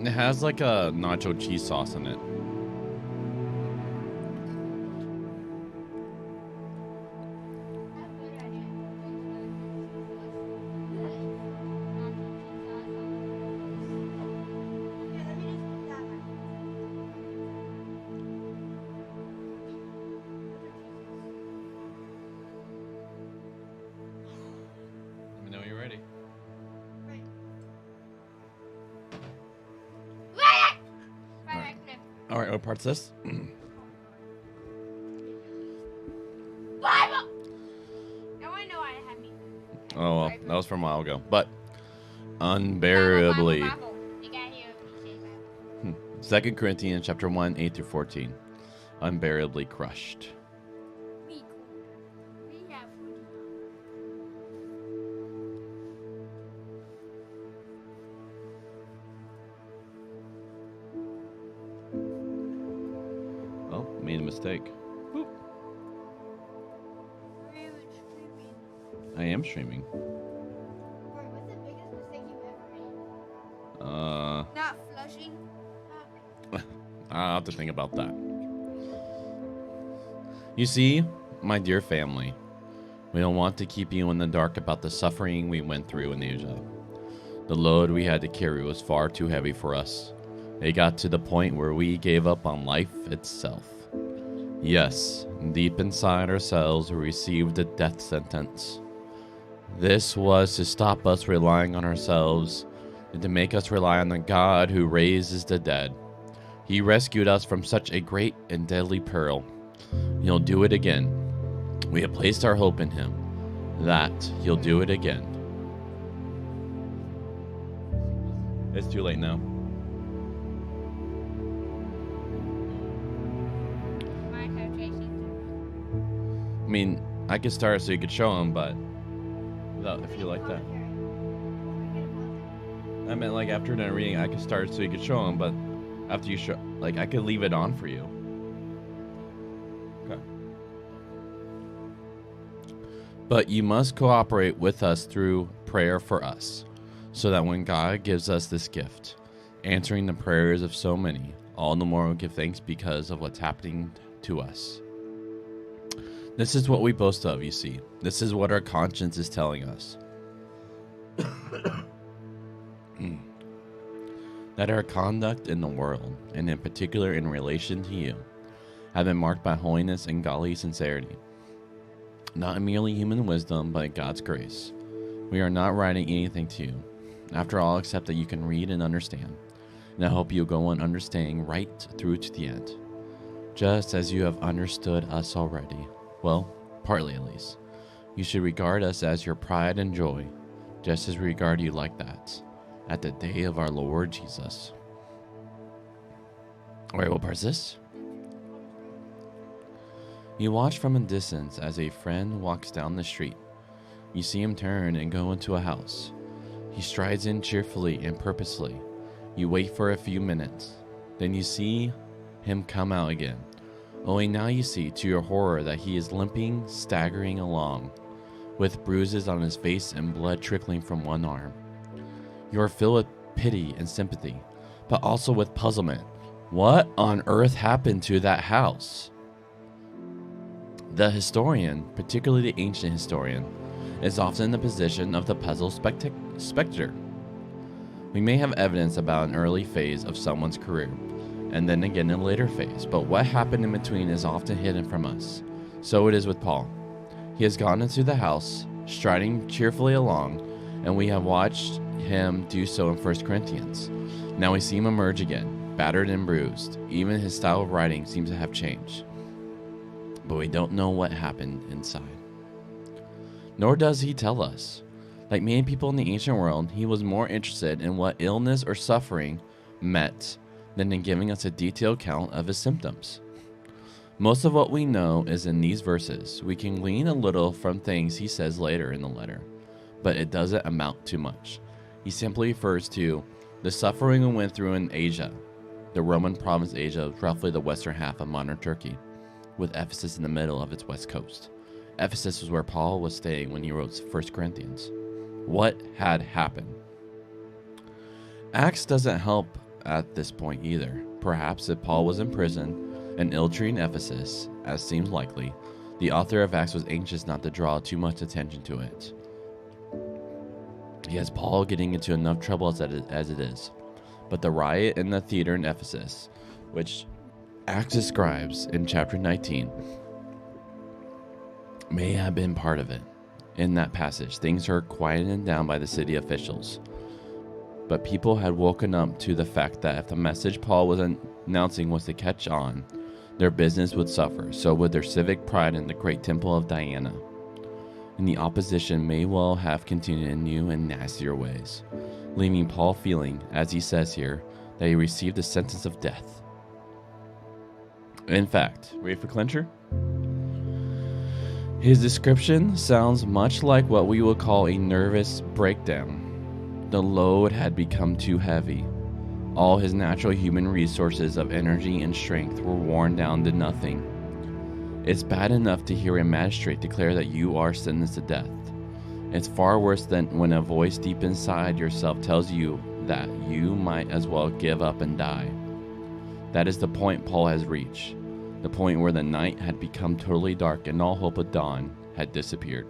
It has like a nacho cheese sauce in it. Let me know when you're ready. All right, what part's this? Oh, well, that was from a while ago. But unbearably. 2 Corinthians chapter 1, 8 through 14. Unbearably crushed. Oh, made a mistake. Boop. I am streaming. What's the biggest mistake you've ever made? Not flushing. I'll have to think about that. You see, my dear family, we don't want to keep you in the dark about the suffering we went through in Asia. The load we had to carry was far too heavy for us. It got to the point where we gave up on life itself. Yes, deep inside ourselves, we received a death sentence. This was to stop us relying on ourselves and to make us rely on the God who raises the dead. He rescued us from such a great and deadly peril. He'll do it again. We have placed our hope in him, that he'll do it again. It's too late now. I mean, I could start so you could show him, but without, if you like that. I meant like after done reading, I could start so you could show him, but after you show, like I could leave it on for you. Okay. But you must cooperate with us through prayer for us, so that when God gives us this gift, answering the prayers of so many, all the more we'll give thanks because of what's happening to us. This is what we boast of, you see. This is what our conscience is telling us. That our conduct in the world, and in particular in relation to you, have been marked by holiness and godly sincerity. Not merely human wisdom, but God's grace. We are not writing anything to you, after all, except that you can read and understand. And I hope you'll go on understanding right through to the end, just as you have understood us already. Well, partly at least. You should regard us as your pride and joy, just as we regard you like that, at the day of our Lord Jesus. Alright, what part's this? You watch from a distance as a friend walks down the street. You see him turn and go into a house. He strides in cheerfully and purposely. You wait for a few minutes. Then you see him come out again. Only now you see, to your horror, that he is limping, staggering along, with bruises on his face and blood trickling from one arm. You are filled with pity and sympathy, but also with puzzlement. What on earth happened to that house? The historian, particularly the ancient historian, is often in the position of the puzzle spectator. We may have evidence about an early phase of someone's career, and then again in a later phase, but what happened in between is often hidden from us. So it is with Paul. He has gone into the house, striding cheerfully along, and we have watched him do so in 1 Corinthians. Now we see him emerge again, battered and bruised. Even his style of writing seems to have changed. But we don't know what happened inside. Nor does he tell us. Like many people in the ancient world, he was more interested in what illness or suffering meant than in giving us a detailed account of his symptoms. Most of what we know is in these verses. We can glean a little from things he says later in the letter, but it doesn't amount to much. He simply refers to the suffering we went through in Asia, the Roman province Asia, roughly the western half of modern Turkey, with Ephesus in the middle of its west coast. Ephesus was where Paul was staying when he wrote 1 Corinthians. What had happened? Acts doesn't help at this point either. Perhaps if Paul was in prison and ill-treated in Ephesus, as seems likely, the author of Acts was anxious not to draw too much attention to it. He has Paul getting into enough trouble as it is. But the riot in the theater in Ephesus, which Acts describes in chapter 19, may have been part of it. In that passage, things are quieted down by the city officials. But people had woken up to the fact that if the message Paul was announcing was to catch on, their business would suffer. So would their civic pride in the great temple of Diana. And the opposition may well have continued in new and nastier ways, leaving Paul feeling, as he says here, that he received a sentence of death. In fact, ready for clincher? His description sounds much like what we would call a nervous breakdown. The load had become too heavy. All his natural human resources of energy and strength were worn down to nothing. It's bad enough to hear a magistrate declare that you are sentenced to death. It's far worse than when a voice deep inside yourself tells you that you might as well give up and die. That is the point Paul has reached, the point where the night had become totally dark and all hope of dawn had disappeared.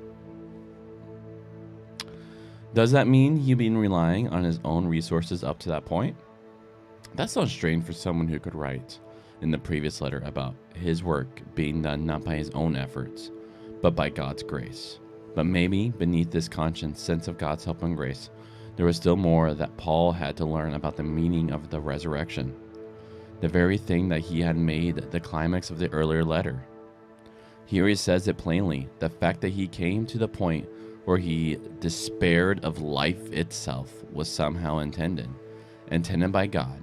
Does that mean he'd been relying on his own resources up to that point? That sounds strange for someone who could write in the previous letter about his work being done not by his own efforts, but by God's grace. But maybe beneath this conscious sense of God's help and grace, there was still more that Paul had to learn about the meaning of the resurrection, the very thing that he had made the climax of the earlier letter. Here he says it plainly, the fact that he came to the point where he despaired of life itself was somehow intended by God.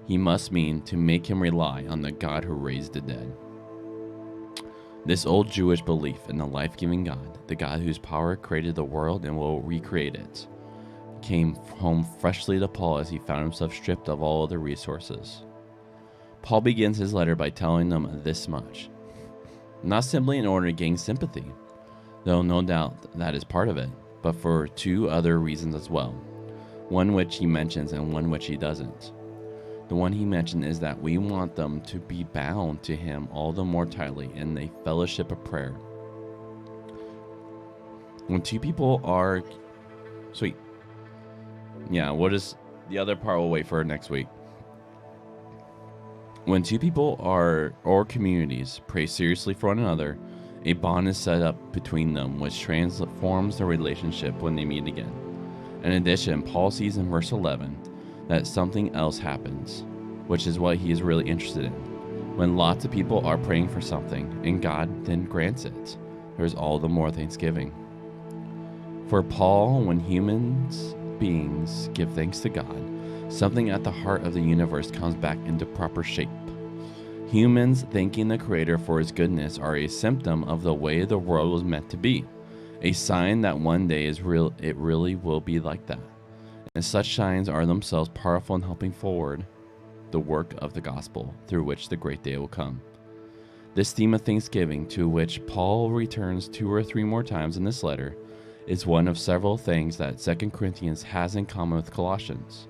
He must mean to make him rely on the God who raised the dead. This old Jewish belief in the life-giving God, the God whose power created the world and will recreate it, came home freshly to Paul as he found himself stripped of all other resources. Paul begins his letter by telling them this much, not simply in order to gain sympathy, though no doubt that is part of it, but for two other reasons as well, one which he mentions and one which he doesn't. The one he mentioned is that we want them to be bound to him all the more tightly in a fellowship of prayer. When two people are... Sweet. Yeah, what is... The other part we'll wait for next week. When two people or communities pray seriously for one another, a bond is set up between them which transforms the relationship when they meet again. In addition, Paul sees in verse 11 that something else happens, which is what he is really interested in. When lots of people are praying for something and God then grants it, there's all the more thanksgiving. For Paul, when humans beings give thanks to God, something at the heart of the universe comes back into proper shape. Humans thanking the Creator for his goodness are a symptom of the way the world was meant to be, a sign that one day it really will be like that. And such signs are themselves powerful in helping forward the work of the gospel through which the great day will come. This theme of thanksgiving, to which Paul returns 2 or 3 more times in this letter, is one of several things that 2 Corinthians has in common with Colossians,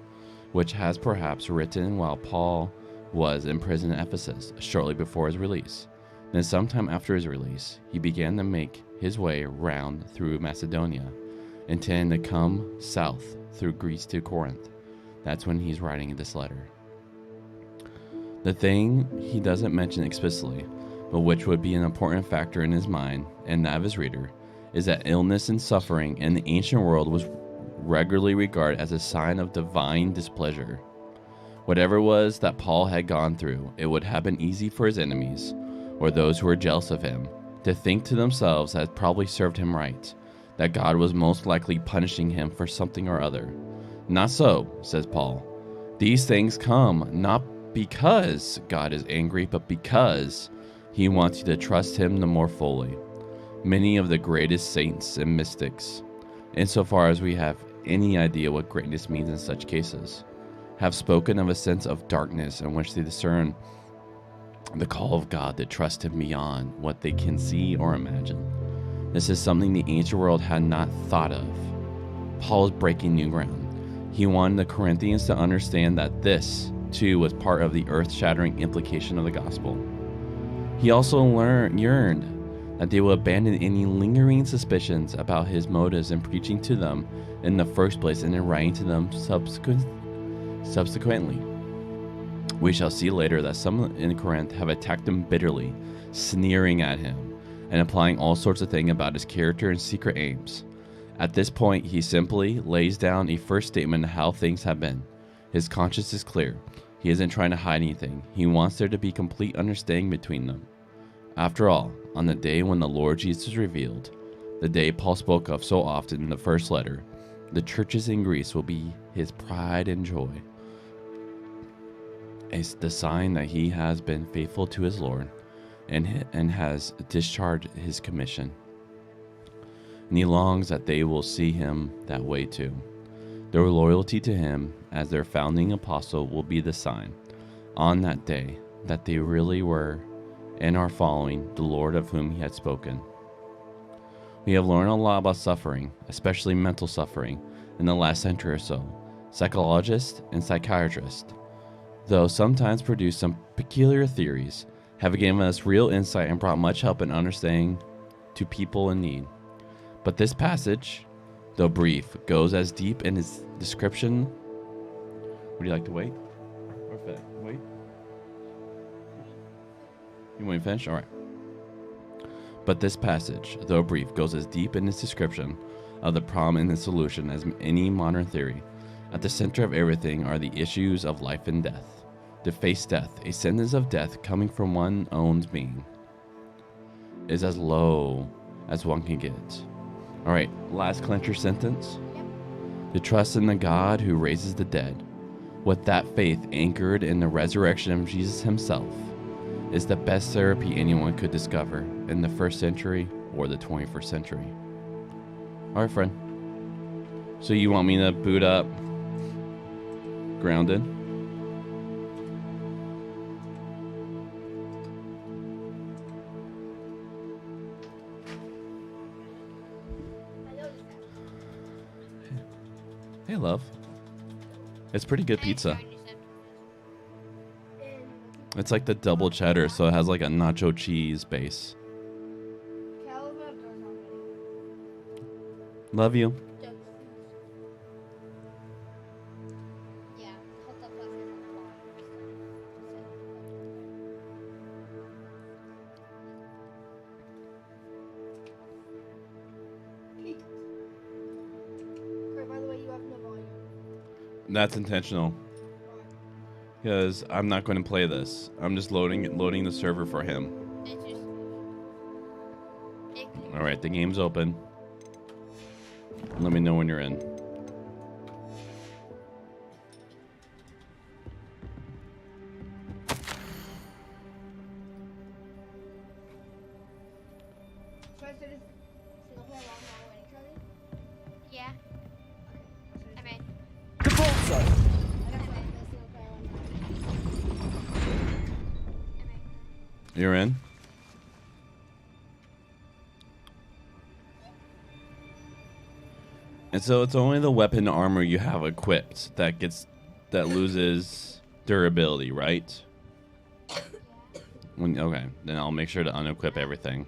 which has perhaps written while Paul was in prison in Ephesus shortly before his release. Then sometime after his release, he began to make his way round through Macedonia, intending to come south through Greece to Corinth. That's when he's writing this letter. The thing he doesn't mention explicitly, but which would be an important factor in his mind and that of his reader, is that illness and suffering in the ancient world was regularly regarded as a sign of divine displeasure. Whatever it was that Paul had gone through, it would have been easy for his enemies, or those who were jealous of him, to think to themselves that it probably served him right, that God was most likely punishing him for something or other. Not so, says Paul. These things come not because God is angry, but because he wants you to trust him the more fully. Many of the greatest saints and mystics, insofar as we have any idea what greatness means in such cases, have spoken of a sense of darkness in which they discern the call of God to trust him beyond what they can see or imagine. This is something the ancient world had not thought of. Paul is breaking new ground. He wanted the Corinthians to understand that this too was part of the earth-shattering implication of the gospel. He also yearned that they will abandon any lingering suspicions about his motives in preaching to them in the first place and in writing to them subsequently. We shall see later that some in Corinth have attacked him bitterly, sneering at him, and implying all sorts of things about his character and secret aims. At this point, he simply lays down a first statement of how things have been. His conscience is clear. He isn't trying to hide anything. He wants there to be complete understanding between them. After all, on the day when the Lord Jesus is revealed, the day Paul spoke of so often in the first letter, the churches in Greece will be his pride and joy. It's the sign that he has been faithful to his Lord and has discharged his commission. And he longs that they will see him that way too. Their loyalty to him as their founding apostle will be the sign on that day that they really were and are following the Lord of whom he had spoken. We have learned a lot about suffering, especially mental suffering, in the last century or so. Psychologists and psychiatrists, though sometimes produce some peculiar theories, have given us real insight and brought much help in understanding to people in need. But this passage, though brief, goes as deep in its description. Would you like to wait? Or wait? You want me to finish? All right. But this passage, though brief, goes as deep in its description of the problem and its solution as any modern theory. At the center of everything are the issues of life and death. To face death, a sentence of death coming from one's own being, is as low as one can get. All right, last clincher sentence. To trust in the God who raises the dead, with that faith anchored in the resurrection of Jesus himself, is the best therapy anyone could discover in the first century or the 21st century. All right, friend. So you want me to boot up Grounded? Hey, love. It's pretty good pizza. It's like the double cheddar, so it has like a nacho cheese base. Love you. By the way, you have no volume. That's intentional. Because I'm not going to play this. I'm just loading the server for him. All right, the game's open. Let me know when you're in. Should I say this single player long while waiting, Charlie? Yeah. I'm in. Default zone. I got the single player one I'm in. You're in? And so it's only the weapon armor you have equipped that loses durability, right? Okay, then I'll make sure to unequip everything.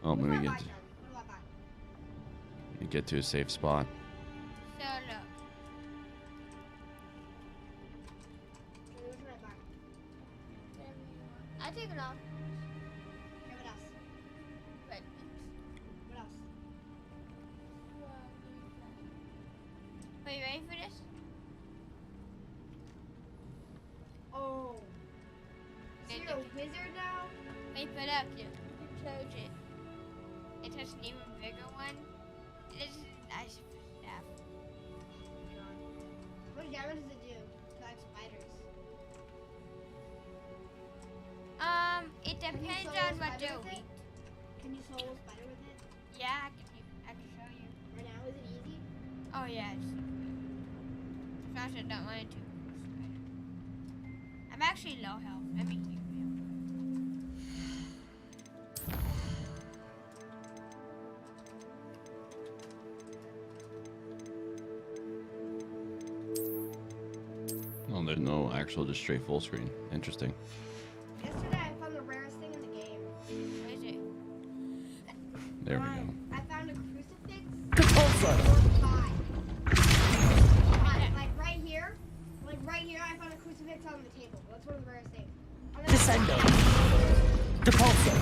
Oh, let me get to a safe spot. Solo. I take it off. What else? But What else? are you ready for this? Oh. So you're a wizard now? Wait for that to close it. It has an even bigger one. This is nice stuff. What damage does it do to like spiders? It Can you depends solo on what spider you're with it? weak. Can you solo spider with it? Yeah, I can show you. Right now, is it easy? Oh yeah, it's gosh, I don't want to. I'm actually low health. Let me heal you. No, actual, just straight full screen. Interesting. Yesterday I found the rarest thing in the game. What is it? There we go. I found a crucifix. Repulsor! Like right here. Like right here, I found a crucifix on the table. That's one of the rarest things. Descendo! Depulso!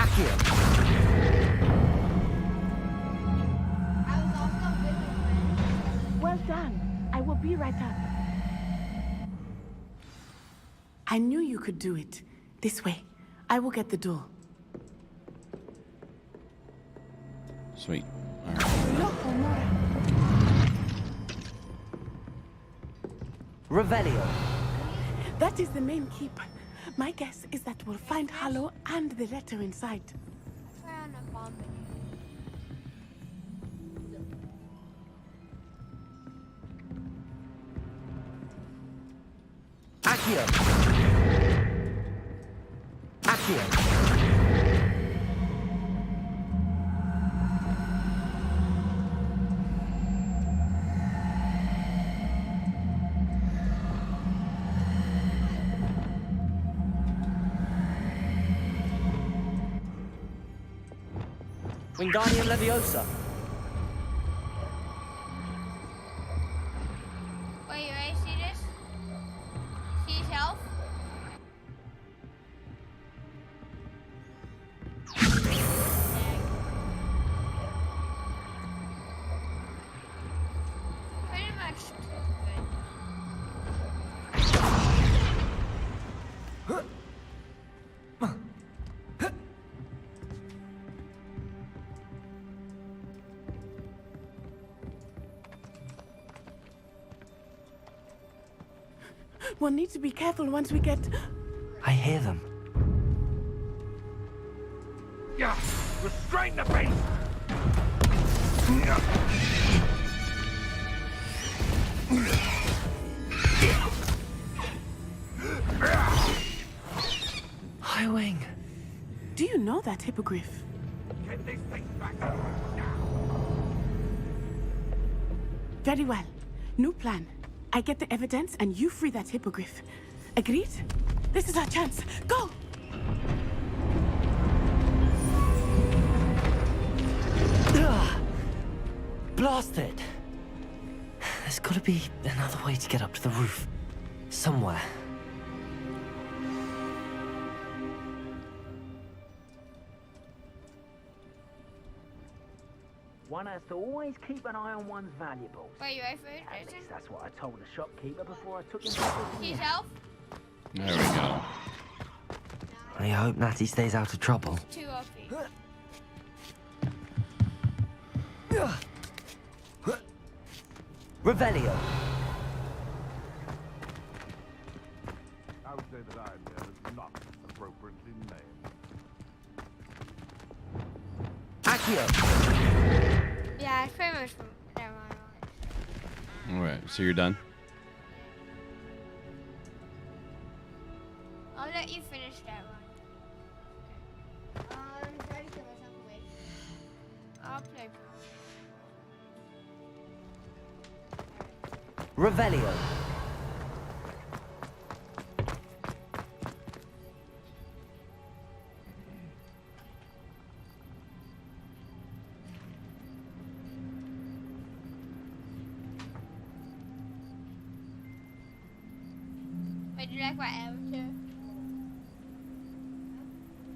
Accio! I was also with my friend. Well done. I will be right up. I knew you could do it. This way. I will get the door. Sweet. All right. Loco, Mora. Revelio! That is the main keep. My guess is that we'll find Hallow and the letter inside. That's why I'm a bomb. Accio! Accio! Wingardium Leviosa! Wait, you ready to see this? See his health? Pretty much stupid. We'll need to be careful once we get... I hear them. Yeah, restrain the beast! Highwing! Do you know that hippogriff? Get this thing back now! Very well. New plan. I get the evidence and you free that hippogriff. Agreed? This is our chance. Go! Ugh. Blasted! There's gotta be another way to get up to the roof. Somewhere. One has to always keep an eye on one's valuables. Wait, you ready for it, At Jason? least that's what I told the shopkeeper before I took him to See his health? There we go. I hope Natty stays out of trouble. Too OP. Revelio! I would say that Iron Man is not appropriately named. Accio! Yeah, it's pretty much. Never mind. All right. So you're done. I'll let you finish that one. Try to get myself awake. I'll play. Revelio! Wait, do you like my avatar?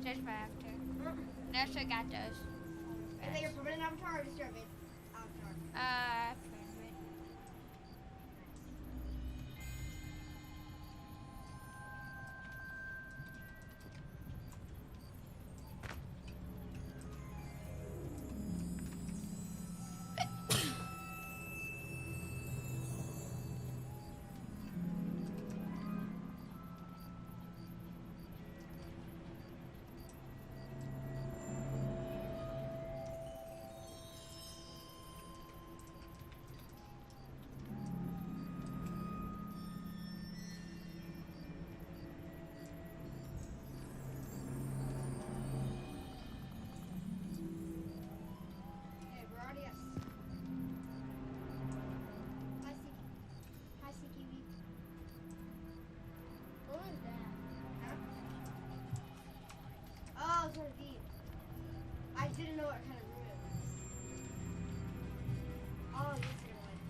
Just my avatar. No, so I got those. Is that your permanent avatar or just your avatar? Permanent. know what kind of room it was. Oh, yes, it was.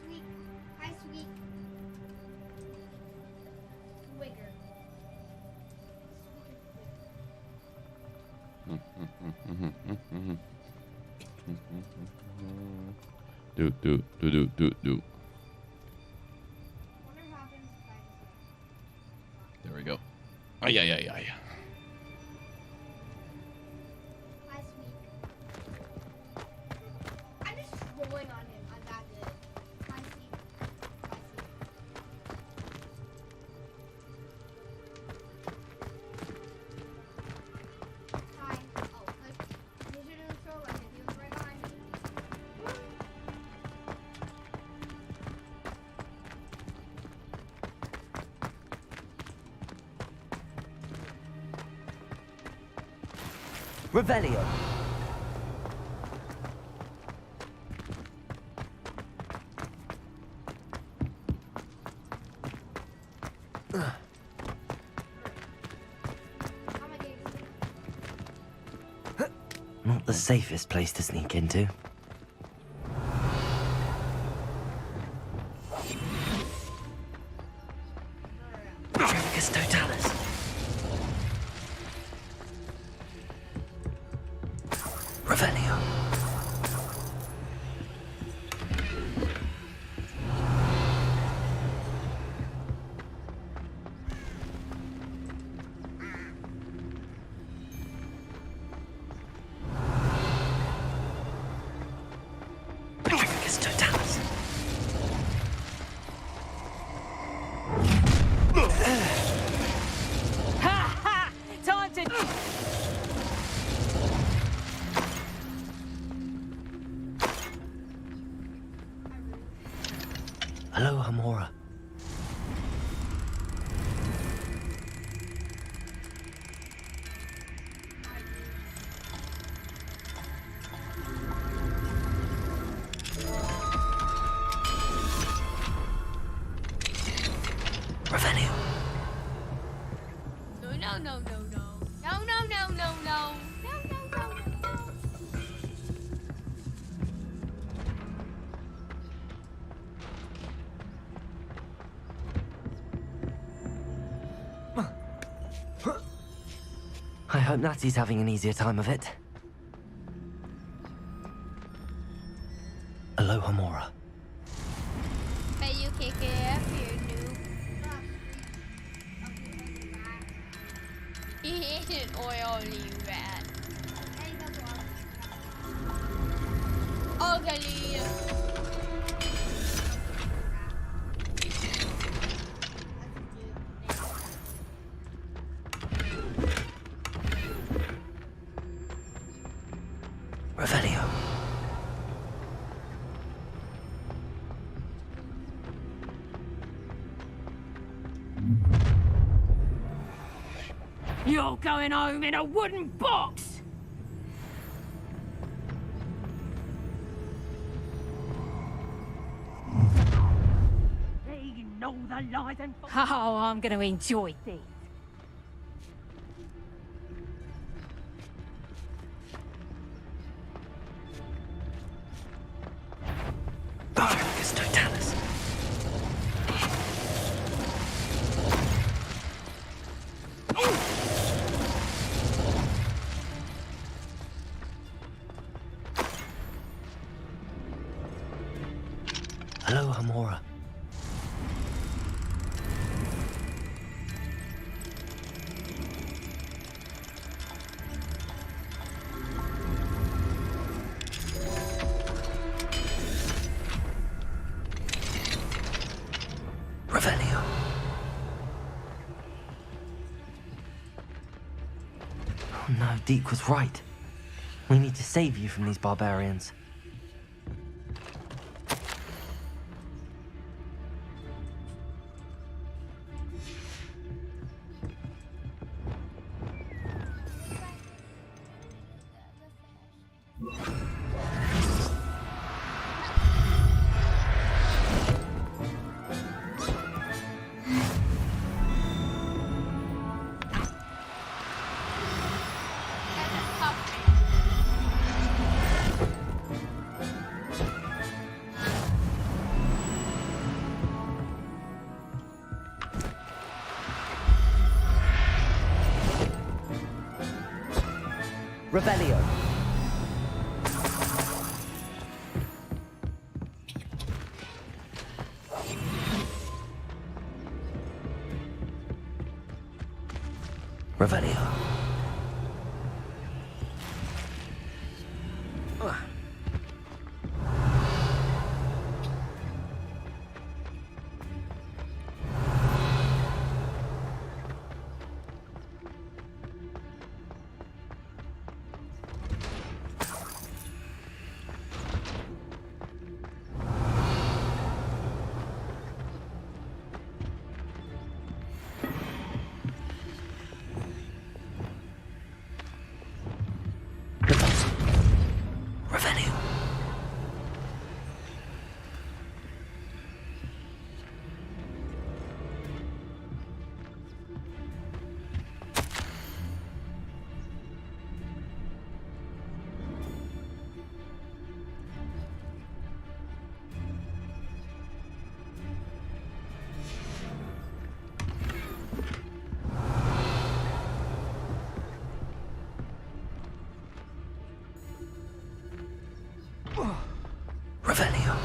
Sweet. Hi, Sweet. Wigger. Do. Wonder what happens if I just There we go. Ay, ay, ay, ay. Hi, Sweet. I'm just trolling on him. I'm that good. Hi, Sweet. Hi, Sweet. Hi. Oh, like, here's your new troll right here. He was right behind me. Revelio. How am I getting to Not the safest place to sneak into. Trevicus Totalis. Revelio. Trevicus Totalis. Time to. Hello, Hamora. Revelio. No, no, no, no, no. No, no, no, no, no. No, no, no, no. I hope Natty's having an easier time of it. Hello, Hamora. But you kick it up here, noob. He is an oily rat. Ugly. Revelio. You're going home in a wooden box! They know the lies and... Oh, I'm going to enjoy this. Trevicus Totalis. Hello, Hamora. Revelio. Deek was right. We need to save you from these barbarians. That's a tough Revelio. Revelio. Revelio. Revelio.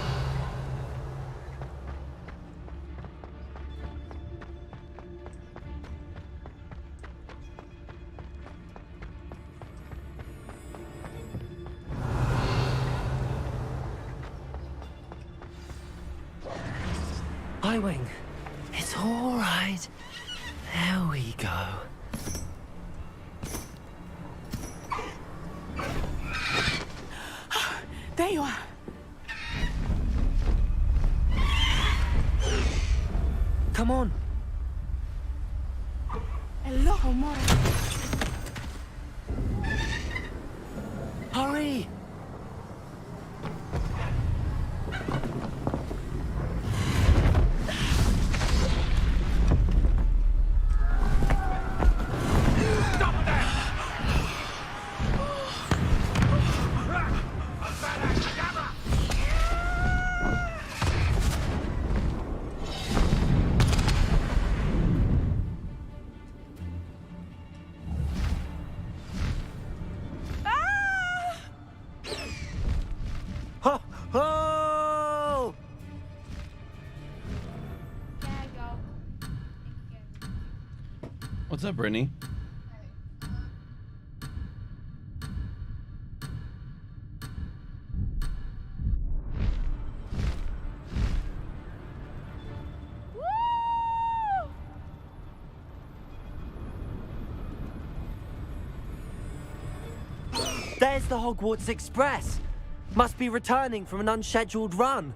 Highwing. It's all right. There we go. There you are. Come on. Hello, Mora. Hurry. Ho! Ho! There you go. Thank you. What's up, Brittany? There's the Hogwarts Express. Must be returning from an unscheduled run.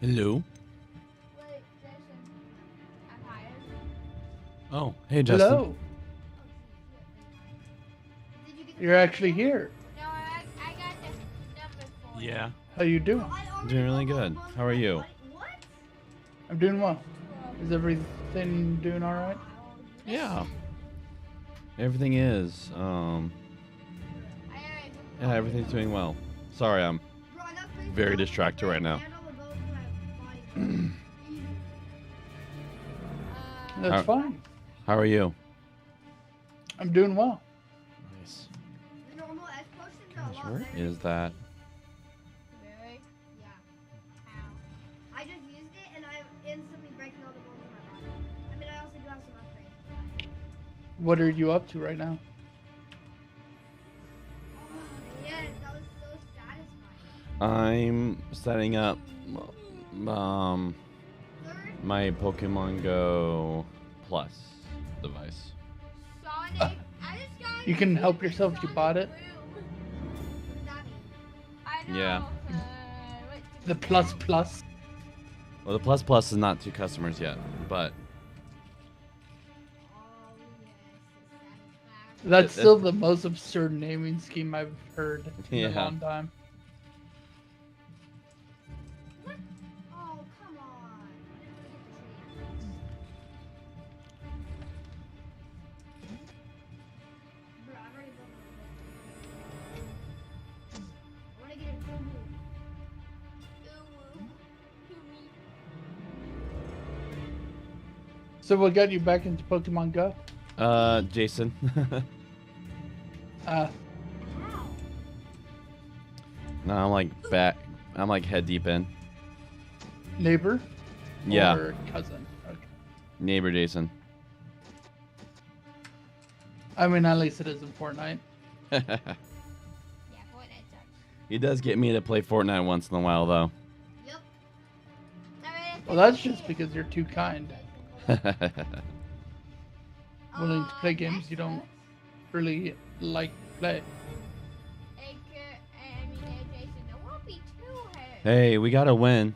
Hello. Wait, Jason. I'm hired. Oh, hey, Justin. Hello. Did you get the You're actually here. No, I got the number for you. Yeah. How you doing? I already Doing really got all good. the ones How are with my you? buddy- What? I'm doing well. Is everything doing all right? Yeah. Everything is. Yeah, everything's doing well. Sorry, I'm Bro, I got three very phones, distracted right now. and all the bows in my body. Easy. That's fine. How are you? I'm doing well. Nice. The normal S potions are a Gosh, lot where better. is that? Really? Yeah. How? I just used it and I'm instantly breaking all the bones in my body. I mean, I also do have some upgrades. What are you up to right now? Oh, yes, that was so satisfying. I'm setting up Third, my Pokemon Go Plus device. Sonic. I just got You can help yourself if you bought it. what does that mean? I know. Yeah. What's The plus plus. Well, the Plus Plus is not to customers yet, but Oh, yes, it's satisfying. That's still the most absurd naming scheme I've heard in a Yeah. long time. Oh, come on. Bro, I've already built my I want to get a cool move. So what got you back into Pokemon Go? Jason. Uh, How? No, I'm like back. I'm like head deep in. neighbor? Yeah, Or cousin? Okay. neighbor Jason. I mean, at least it is in Fortnite. Yeah, Fortnite sucks. He does get me to play Fortnite once in a while, though. Yep. Well, that's just because you're too kind. Willing to play games you don't really like to play. Jason, it won't be too hard. Hey, we got a win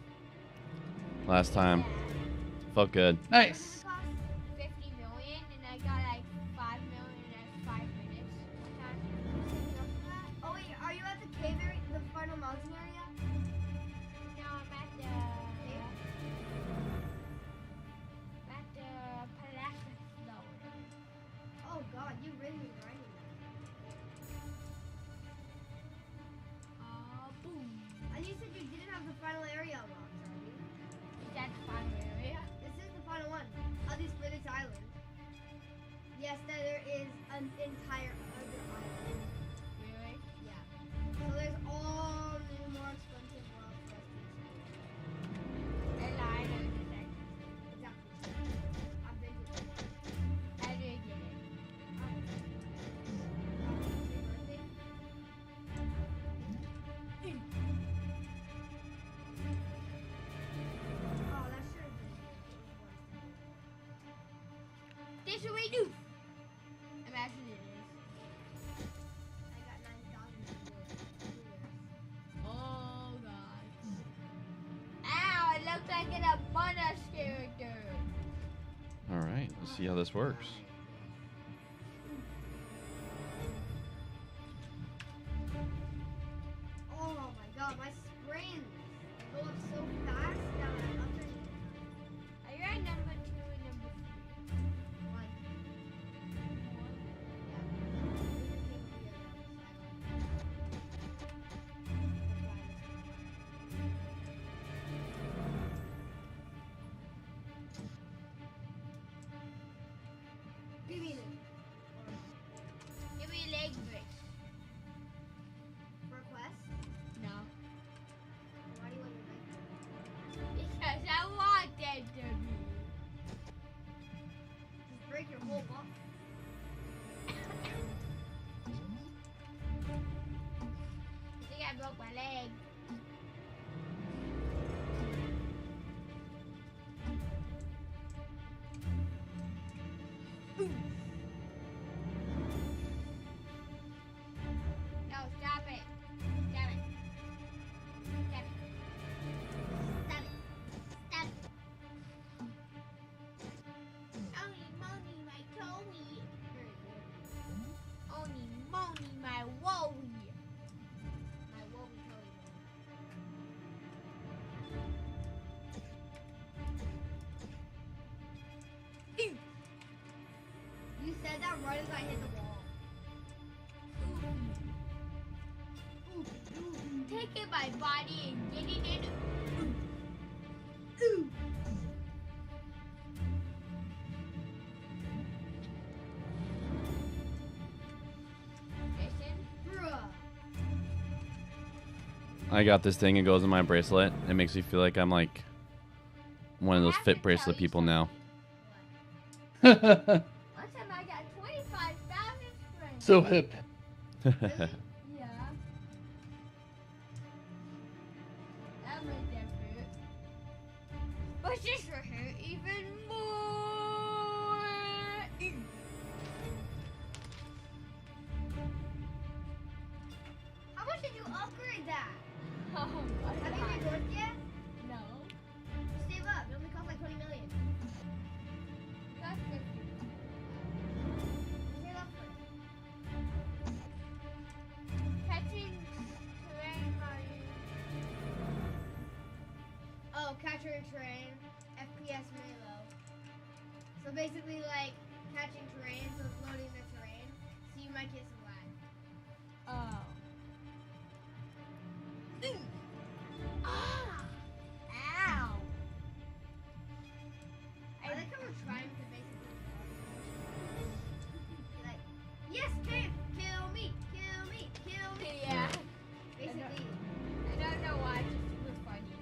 last time. Felt good. Nice. 50 million, and I got like 5 million in 5 minutes one time. Oh wait, are you at the cave area, the final mountain area? No, I'm at the Palace Flower. Oh god, you really grinding. Boom. And you said you didn't have the final area unlocked, are you? Is that the final area? This is the final one, at least for this island. Yes, there is an entire other island. Really? Yeah. So there's all new, more expensive worlds for us to explore. And I know the second. Exactly. I've been to it. I didn't get it. Oh, that should have been This is what we do. Imagine it is. I got 9,000 viewers. Oh god. Ow, it looks like an Among Us character. All right, let's see how this works. Oh my god, my springs go up so fast that I'm up there. Are you at number 2 and number 3? One. Give me the Give me leg breaks. request. No. Why do you want your leg? Because I want them to be. Just break your whole body. I think I broke my leg. No, stop it. Damn it. Damn it. Stab it. Whoa. My Wowie Towie. You said that right as I hit the wall. Taking my body and getting it. Jason? Bruh. I got this thing. It goes in my bracelet. It makes me feel like I'm like one of those I have fit to bracelet tell you people now. One time I got 25,000 springs. So hip. Really? Yeah. That made them hurt. But this will hurt even more. How much did you upgrade that? Oh my Have you god. reworked yet? No. Save up. It only costs like 20 million. That's 50. Save up for it. Catching terrain value. Oh, catcher and terrain, FPS really low. So basically, like catching terrain, so it's loading the terrain, so you might get some lag. Oh. Ah! Ow! I like how we're trying to basically be like, yes, Dave, kill me, kill me, kill me. Yeah. Basically, I don't know why, just it was funny.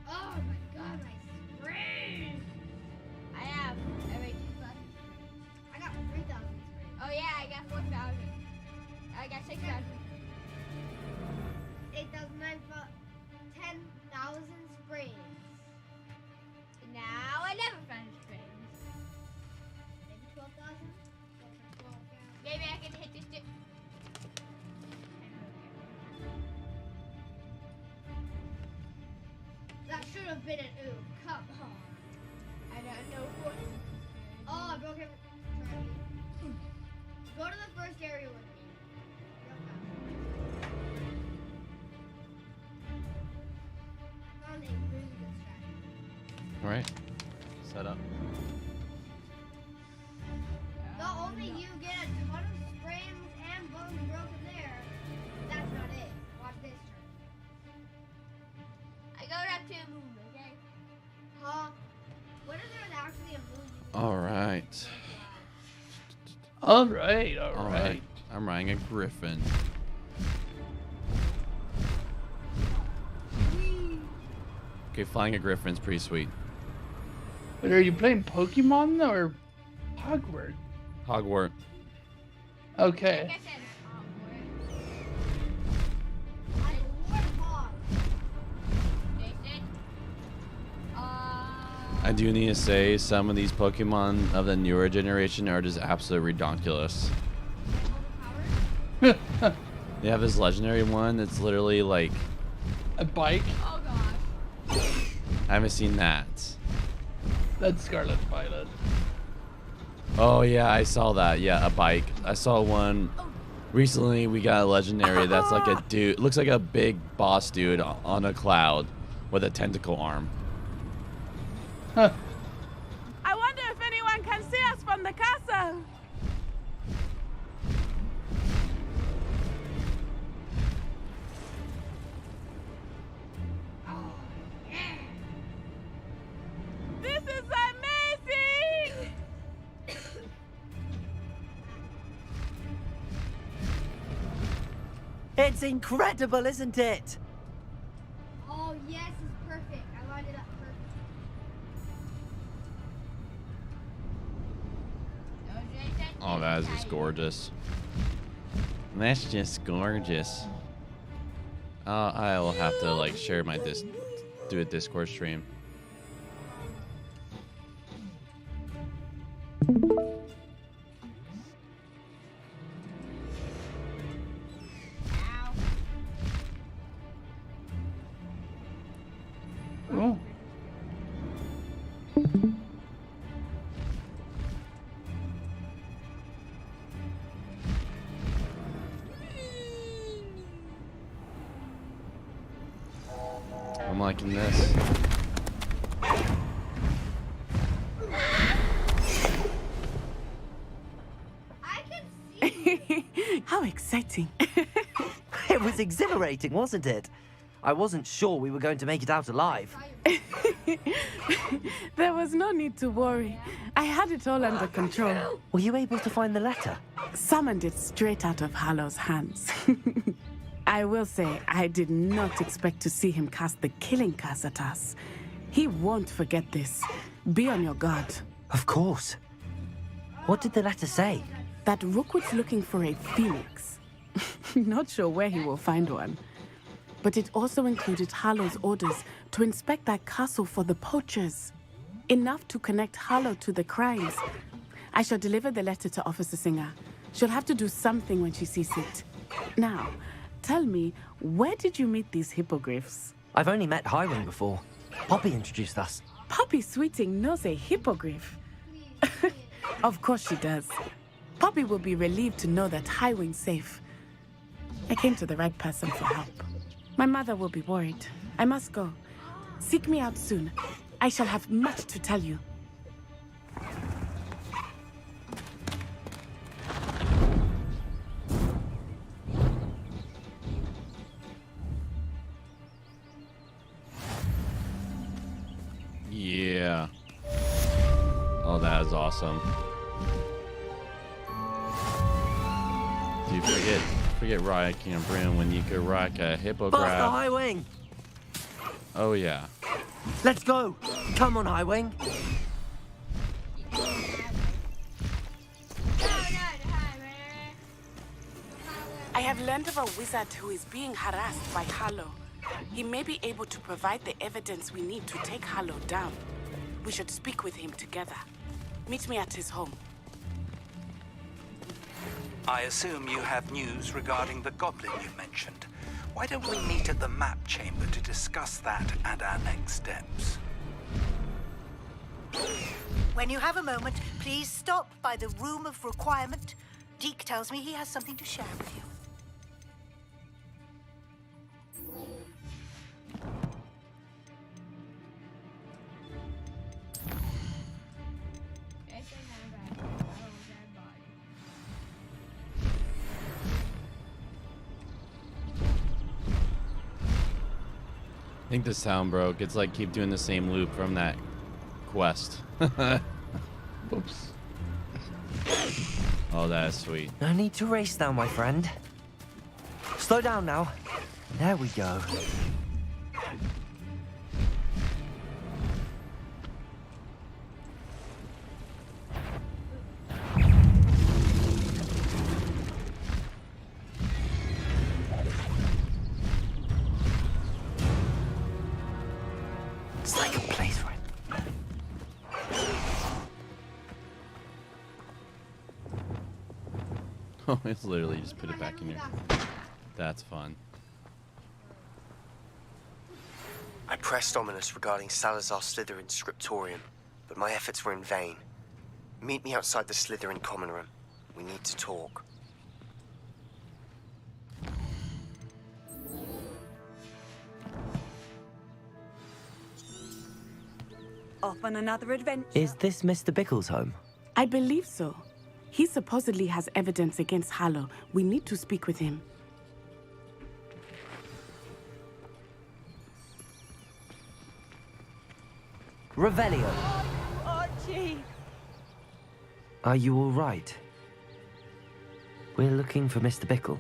oh my god, my springs! I have every 2,000. I got 3,000 springs. Oh yeah, I got 4,000. I got 6,000. 8,009, 10,000 springs. Now 11,000 springs. Maybe 12,000? Maybe I can hit this stick. That should have been an ooh. Come on. I don't know what. Oh, I broke it. Sorry. Go to the first area with me. Found a really good strategy. All right. Set up. Not only you get a ton of springs and bones broken there, that's not it. Watch this turn. I go up to the moon, okay? Huh? What if there's actually a moon? All right. All right. All right. I'm riding a griffin. Okay, flying a griffin's pretty sweet. But are you playing Pokemon or Hogwarts? Hogwarts. Okay. Like I said, I warthog. Jason. I do need to say some of these Pokemon of the newer generation are just absolutely redonkulous. Overpowered? They have this legendary one that's literally like, A bike? Oh gosh. I haven't seen that. That's Scarlet Violet. Oh yeah, I saw that. Yeah, a bike. I saw one recently. We got a legendary that's like a dude. Looks like a big boss dude on a cloud with a tentacle arm. Huh. I wonder if anyone can see us from the castle. This is amazing! It's incredible, isn't it? Oh, yes, it's perfect. I lined it up perfect. No, Jason. Oh, that is just gorgeous. That's just gorgeous. I will have to like share my do a Discord stream. Ow. Oh. I'm liking this. I can see. How exciting. It was exhilarating, wasn't it? I wasn't sure we were going to make it out alive. There was no need to worry. I had it all under control. Were you able to find the letter? Summoned it straight out of Hallow's hands. I will say, I did not expect to see him cast the killing curse at us. He won't forget this. Be on your guard. Of course. What did the letter say? That Rookwood's looking for a phoenix. Not sure where he will find one. But it also included Harlow's orders to inspect that castle for the poachers. Enough to connect Harlow to the crimes. I shall deliver the letter to Officer Singer. She'll have to do something when she sees it. Now, tell me, where did you meet these hippogriffs? I've only met Highwing before. Poppy introduced us. Poppy Sweeting knows a hippogriff. Of course she does. Poppy will be relieved to know that Highwing's safe. I came to the right person for help. My mother will be worried. I must go. Seek me out soon. I shall have much to tell you. Yeah. Oh, that is awesome. Dude, forget rocking a broom when you could rock a hippogriff. Faster, Highwing! Oh yeah. Let's go! Come on, Highwing! I have learned of a wizard who is being harassed by Harlow. He may be able to provide the evidence we need to take Harlow down. We should speak with him together. Meet me at his home. I assume you have news regarding the goblin you mentioned. Why don't we meet at the map chamber to discuss that and our next steps? When you have a moment, please stop by the Room of Requirement. Deke tells me he has something to share with you. I think the sound broke. It's like keep doing the same loop from that quest. Oops. Oh, that is sweet. No need to race now, my friend. Slow down now. There we go. It's like a place right. Oh, it's literally just put it back in here. That's fun. I pressed Ominous regarding Salazar Slytherin's scriptorium, but my efforts were in vain. Meet me outside the Slytherin common room. We need to talk. Off on another adventure. Is this Mr. Bickle's home? I believe so. He supposedly has evidence against Harlow. We need to speak with him. Revelio. Archie! Are you all right? We're looking for Mr. Bickle.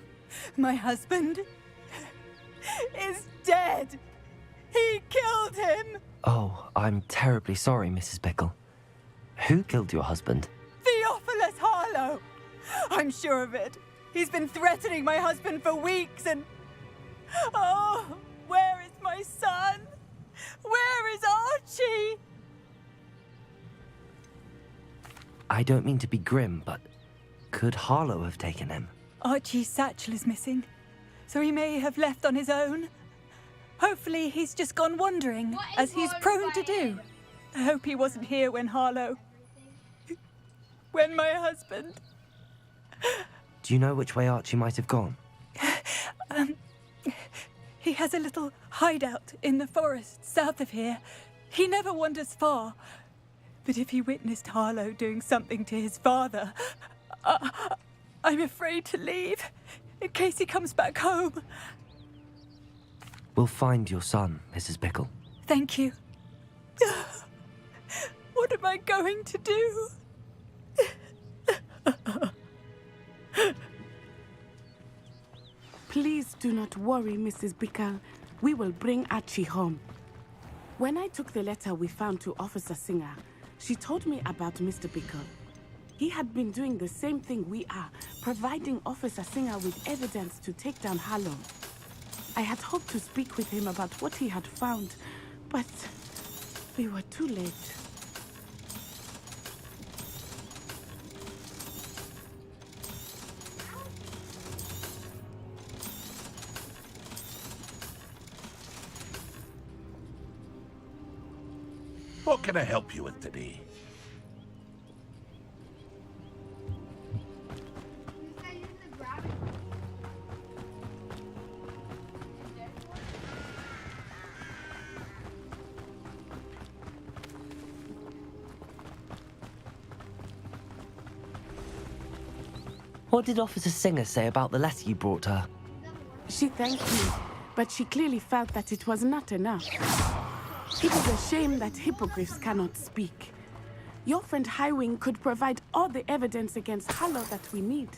My husband is dead. He killed him. Oh, I'm terribly sorry, Mrs. Bickle. Who killed your husband? Theophilus Harlow. I'm sure of it. He's been threatening my husband for weeks and... Oh, where is my son? Where is Archie? I don't mean to be grim, but could Harlow have taken him? Archie's satchel is missing, so he may have left on his own. Hopefully he's just gone wandering, as he's prone to do. I hope he wasn't here when Harlow... when my husband... Do you know which way Archie might have gone? He has a little hideout in the forest south of here. He never wanders far. But if he witnessed Harlow doing something to his father, I'm afraid to leave in case he comes back home. We'll find your son, Mrs. Bickle. Thank you. What am I going to do? Please do not worry, Mrs. Bickle. We will bring Archie home. When I took the letter we found to Officer Singer, she told me about Mr. Bickle. He had been doing the same thing we are, providing Officer Singer with evidence to take down Harlow. I had hoped to speak with him about what he had found, but we were too late. What can I help you with today? What did Officer Singer say about the letter you brought her? She thanked me, but she clearly felt that it was not enough. It is a shame that hippogriffs cannot speak. Your friend Highwing could provide all the evidence against Harlow that we need.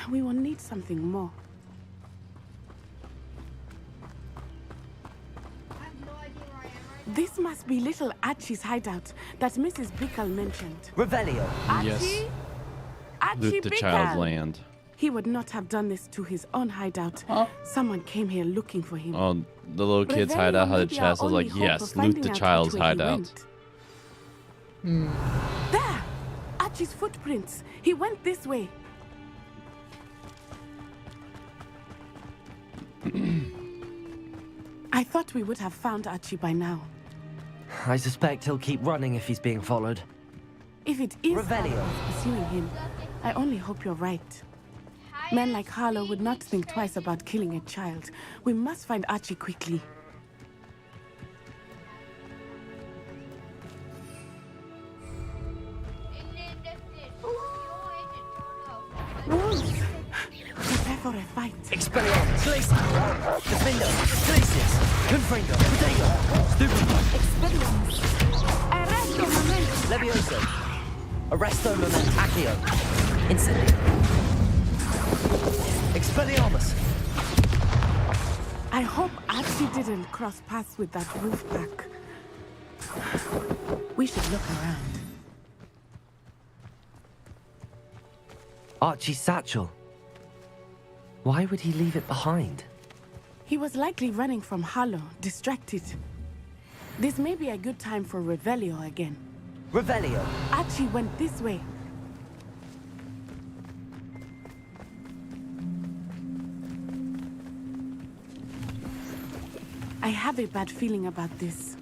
We will need something more. This must be little Archie's hideout that Mrs. Bickle mentioned. Revelio. Archie? Yes. Archie Loot the Bickle! child's land. He would not have done this to his own hideout. Huh? Someone came here looking for him. Oh, the little kid's Revelio hideout had a may be our chest. I was only like, hope yes, of loot finding the out child's which way he hideout. went. There! Archie's footprints. He went this way. I thought we would have found Archie by now. I suspect he'll keep running if he's being followed. If it is Revelio. Harlow pursuing him, I only hope you're right. Men like Harlow would not think twice about killing a child. We must find Archie quickly. Wolves! Prepare for a fight. Expelliarmus. Glacius. Defender. Glacius. Confringo. Protego. Stupefy. Expelliarmus. Arresto momento. Levioso. Arresto moment accio. Incendio. Expelliarmus. I hope Archie didn't cross paths with that roof pack. We should look around. Archie's satchel. Why would he leave it behind? He was likely running from Harlow, distracted. This may be a good time for Revelio again. Revelio. Archie went this way. I have a bad feeling about this.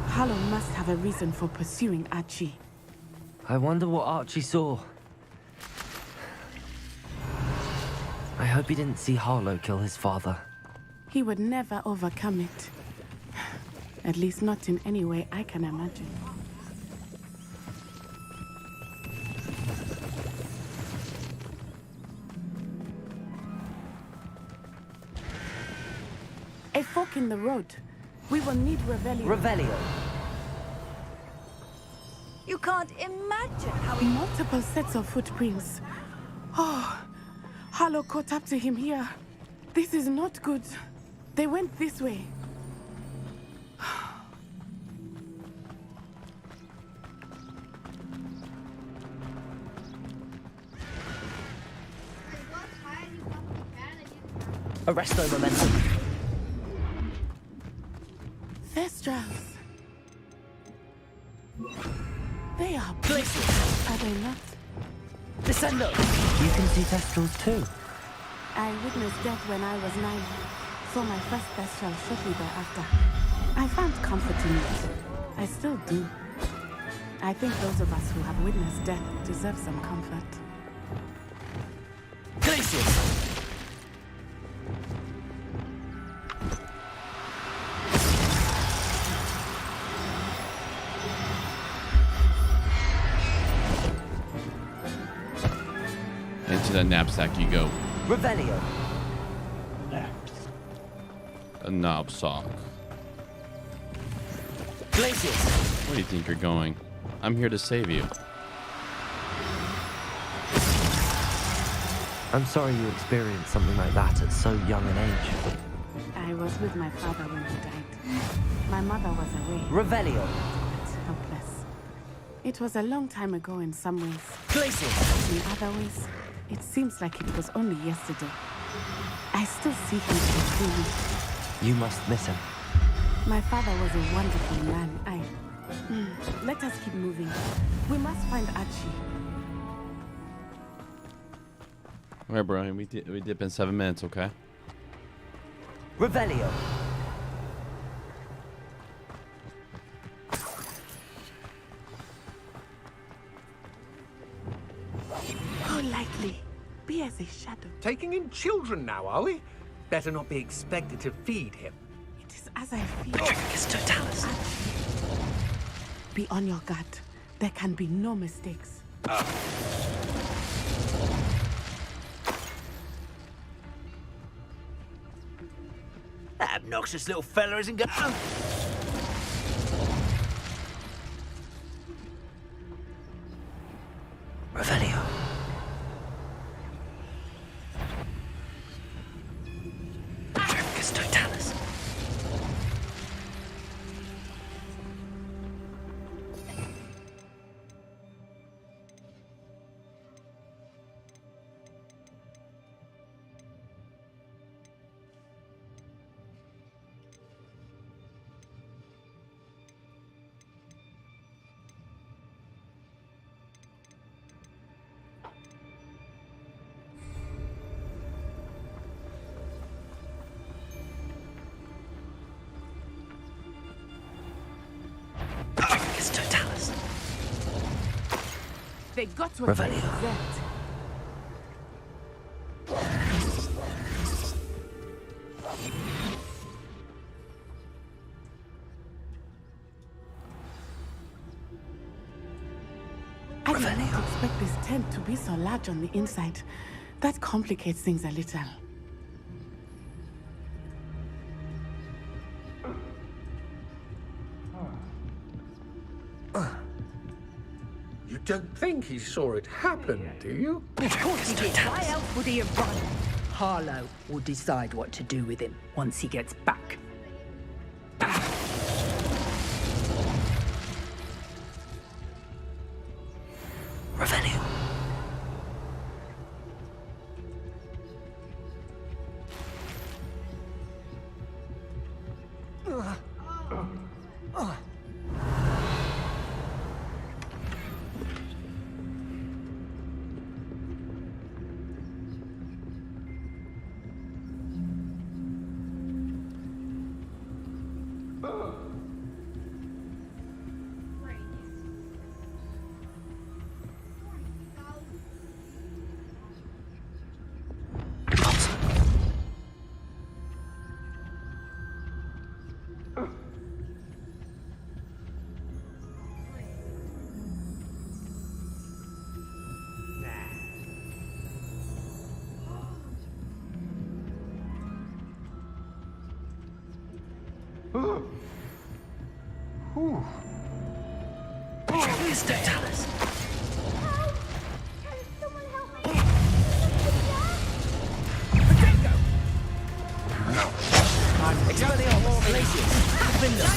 Harlow must have a reason for pursuing Archie. I wonder what Archie saw. I hope he didn't see Harlow kill his father. He would never overcome it. At least not in any way I can imagine. A fork in the road. We will need Revelio. Revelio. You can't imagine how he... Multiple sets of footprints. Oh, Harlow caught up to him here. This is not good. They went this way. Arresto momentum. Thestrals. They are Glacius. Are they not? Descendo. You can see Thestrals too. I witnessed death when I was 9. Saw my first Thestral shortly thereafter. I found comfort in it. I still do. I think those of us who have witnessed death deserve some comfort. Glacius. the knapsack you go. Revelio. A knapsack. Glacius. Where do you think you're going? I'm here to save you. I'm sorry you experienced something like that at so young an age. I was with my father when he died. My mother was away. Revelio. Quite helpless. It was a long time ago in some ways. Glacius. In other ways, it seems like it was only yesterday. I still see him so clearly. You must miss him. My father was a wonderful man. Let us keep moving. We must find Archie. Alright, bro. We dip in 7 minutes, okay? Revelio. Go lightly. Be as a shadow. Taking in children now, are we? Better not be expected to feed him. It is as I feel. Petrificus Totalis. Be on your guard. There can be no mistakes. That obnoxious little fella isn't going. Revelio. Petrificus Totalis. Petrificus Totalis. They got what they Revelio. deserved. I did not expect this tent to be so large on the inside. That complicates things a little. You don't think he saw it happen, do you? Of course he did. Why else would he have run? Harlow will decide what to do with him once he gets back. Revelio. Petrificus Totalis. Expelliarmus Glacius. Defender.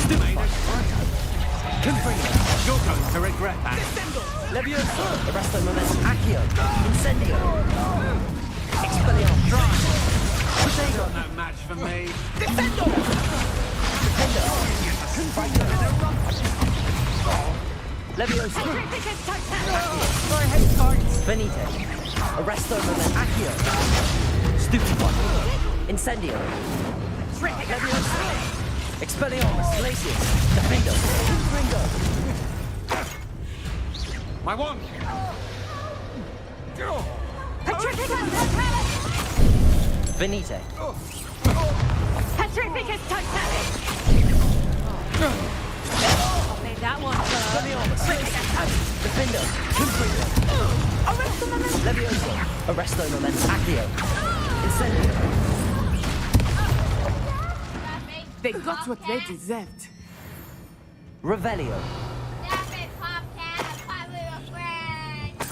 Stupefied. Confringo. You're going to regret that. Leviosa. Arresto Momentum. Accio. Incendio. Expelliarmus. Drive. Protego. No match for me. Defender. Confringo. Leviosa. I hate cards. Benite. Arresto Momentum. Accio. Stupefied. Incendio. Leviosa. Expelliarmus. Glacius. Defendo. Confringo. My one. Benite. Petrificus Totalis. I'll pay that one first. Expelliarmus. Defendo. Confringo. Levioso. Arresto momento. Accio. Incendio. They got what they deserved. Revelio. Stop it, Popcat. I thought we were friends.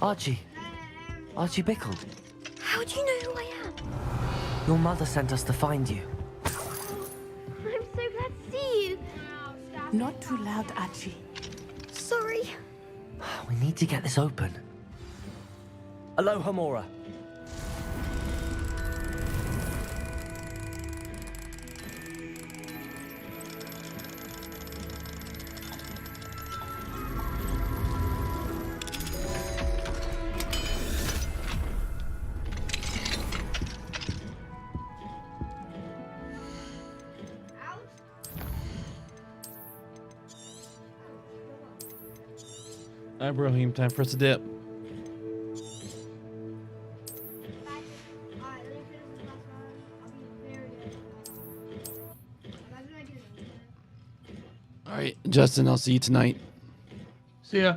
Archie. Archie Bickle. How do you know who I am? Your mother sent us to find you. I'm so glad to see you. Not too loud, Archie. Sorry. We need to get this open. Aloha, Mora. All right, Brohim, time for us to dip. All right, Justin, I'll see you tonight. See ya.